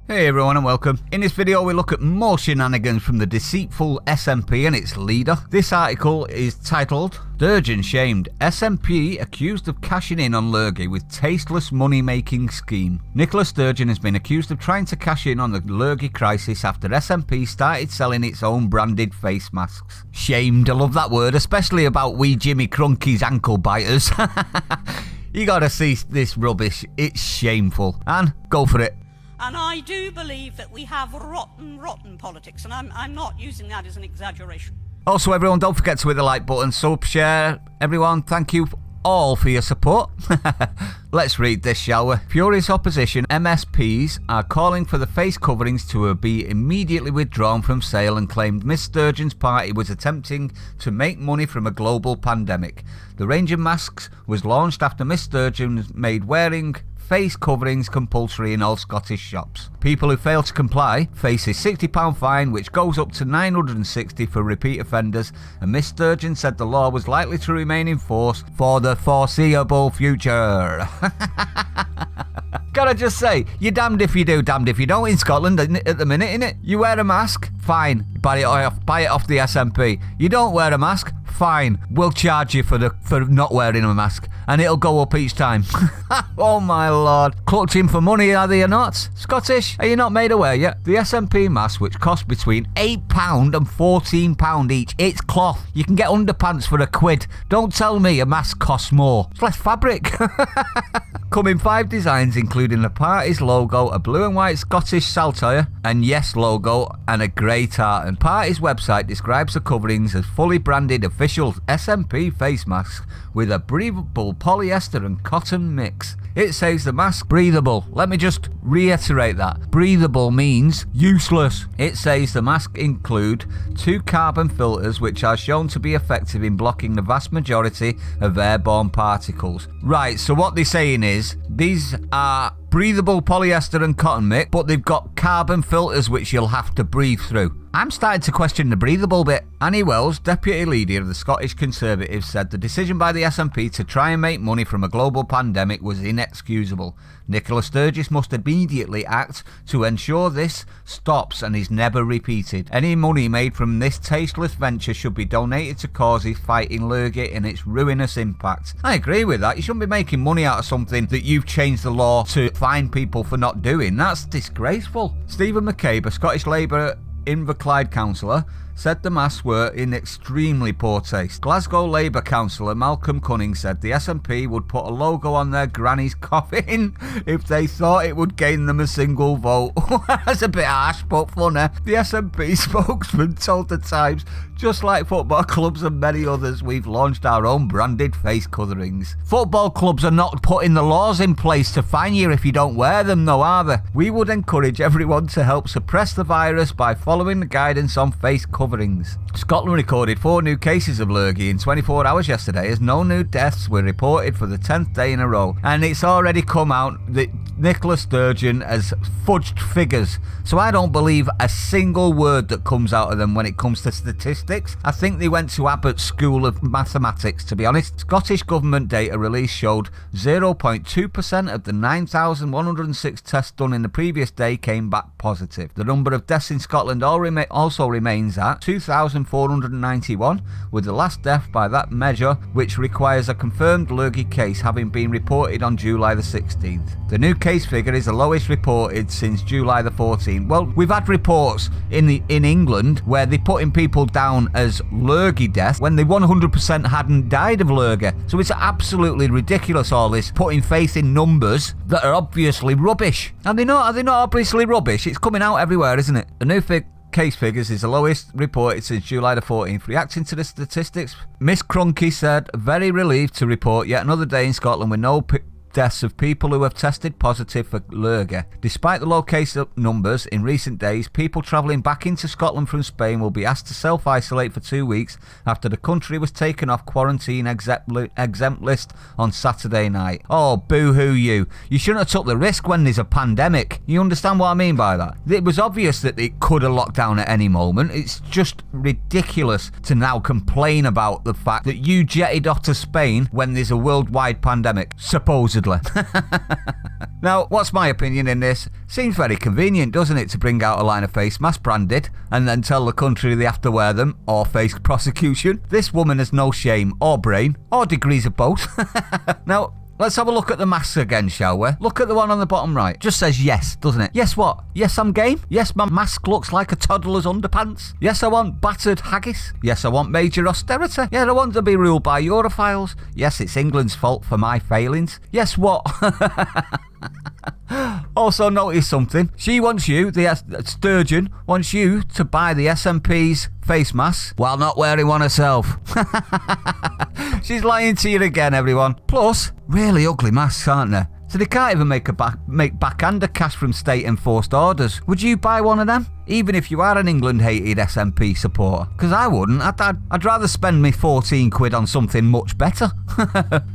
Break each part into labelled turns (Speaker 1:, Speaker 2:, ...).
Speaker 1: Hey everyone and welcome. In this video we look at more shenanigans from the deceitful SNP and its leader. This article is titled Sturgeon shamed, SNP accused of cashing in on lurgy with tasteless money making scheme. Nicola Sturgeon has been accused of trying to cash in on the lurgy crisis after SNP started selling its own branded face masks. Shamed, I love that word, especially about wee Jimmy Crunky's ankle biters. You gotta see this rubbish, it's shameful. And go for it.
Speaker 2: And I do believe that we have rotten politics, and I'm not using that as an exaggeration.
Speaker 1: Also, everyone, don't forget to hit the like button, sub, share. Everyone, thank you all for your support. Let's read this, shall we? Furious opposition MSPs are calling for the face coverings to be immediately withdrawn from sale and claimed Miss Sturgeon's party was attempting to make money from a global pandemic. The range of masks was launched after Miss Sturgeon made wearing face coverings compulsory in all Scottish shops. People who fail to comply face a £60 fine, which goes up to £960 for repeat offenders, and Miss Sturgeon said the law was likely to remain in force for the foreseeable future. Gotta just say, you're damned if you do, damned if you don't in Scotland at the minute, innit? You wear a mask? Fine. Buy it off the SNP. You don't wear a mask? Fine. We'll charge you for not wearing a mask, and it'll go up each time. Oh my lord. Clutching for money, are they or not? Scottish, are you not made aware yet? The SNP mask, which cost between £8 and £14 each, it's cloth. You can get underpants for £1. Don't tell me a mask costs more. It's less fabric. Come in 5 designs, including the party's logo, a blue and white Scottish saltire, and Yes logo, and a grey tartan. Party's website describes the coverings as fully branded official SNP face masks with a breathable polyester and cotton mix. It says the mask breathable. Let me just reiterate that. Breathable means useless. It says the mask include 2 carbon filters which are shown to be effective in blocking the vast majority of airborne particles. Right, so what they're saying is these are breathable polyester and cotton mix, but they've got carbon filters which you'll have to breathe through. I'm starting to question the breathable bit. Annie Wells, deputy leader of the Scottish Conservatives, said the decision by the SNP to try and make money from a global pandemic was inexcusable. Nicola Sturgeon must immediately act to ensure this stops and is never repeated. Any money made from this tasteless venture should be donated to causes fighting lurgy and its ruinous impact. I agree with that. You shouldn't be making money out of something that you've changed the law to fine people for not doing. That's disgraceful. Stephen McCabe, a Scottish Labour Inverclyde councillor, said the masks were in extremely poor taste. Glasgow Labour councillor Malcolm Cunning said the SNP would put a logo on their granny's coffin if they thought it would gain them a single vote. That's a bit harsh but funny. The SNP spokesman told the Times, just like football clubs and many others, we've launched our own branded face coverings. Football clubs are not putting the laws in place to fine you if you don't wear them though, are they? We would encourage everyone to help suppress the virus by following the guidance on face coverings. Scotland recorded 4 new cases of lurgy in 24 hours yesterday as no new deaths were reported for the 10th day in a row. And it's already come out that Nicola Sturgeon has fudged figures. So I don't believe a single word that comes out of them when it comes to statistics. I think they went to Abbott School of Mathematics, to be honest. Scottish government data release showed 0.2% of the 9,106 tests done in the previous day came back positive. The number of deaths in Scotland also remains at 2,491, with the last death by that measure, which requires a confirmed lurgy case, having been reported on July the 16th. The new case figure is the lowest reported since July the 14th. Well, we've had reports in England where they're putting people down as lurgy deaths when they 100% hadn't died of lurgy. So it's absolutely ridiculous, all this putting faith in numbers that are obviously rubbish. Are they not obviously rubbish? It's coming out everywhere, isn't it? The new case figures is the lowest reported since July the 14th. Reacting to the statistics, Miss Crunky said, very relieved to report yet another day in Scotland with no deaths of people who have tested positive for lurgy. Despite the low case numbers in recent days, people travelling back into Scotland from Spain will be asked to self-isolate for 2 weeks after the country was taken off quarantine exempt list on Saturday night. Oh, boo-hoo you. You shouldn't have took the risk when there's a pandemic. You understand what I mean by that? It was obvious that it could have locked down at any moment. It's just ridiculous to now complain about the fact that you jetted off to Spain when there's a worldwide pandemic, supposedly. allegedly. Now, what's my opinion in this? Seems very convenient, doesn't it, to bring out a line of face masks branded and then tell the country they have to wear them or face prosecution? This woman has no shame or brain or degrees of both. Now, let's have a look at the masks again, shall we? Look at the one on the bottom right. Just says yes, doesn't it? Yes what? Yes, I'm game. Yes, my mask looks like a toddler's underpants. Yes, I want battered haggis. Yes, I want major austerity. Yeah, I want to be ruled by Europhiles. Yes, it's England's fault for my failings. Yes, what? Also notice something. She wants you, the Sturgeon, wants you to buy the SNP's face masks while not wearing one herself. She's lying to you again, everyone. Plus, really ugly masks, aren't they? So they can't even make backhander cash from state-enforced orders. Would you buy one of them? Even if you are an England-hated SNP supporter? Because I wouldn't. I'd rather spend me 14 quid on something much better.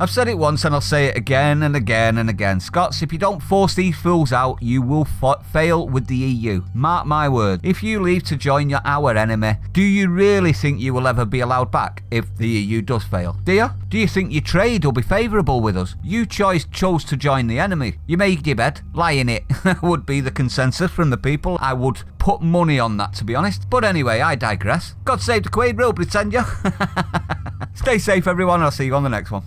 Speaker 1: I've said it once and I'll say it again and again and again. Scots, if you don't force these fools out, you will fail with the EU. Mark my word. If you leave to join our enemy, do you really think you will ever be allowed back if the EU does fail? Do you? Do you think your trade will be favourable with us? You chose to join the enemy. You made your bed. Lie in it. Would be the consensus from the people. I would put money on that, to be honest. But anyway, I digress. God save the Queen, real Britannia. Stay safe, everyone. I'll see you on the next one.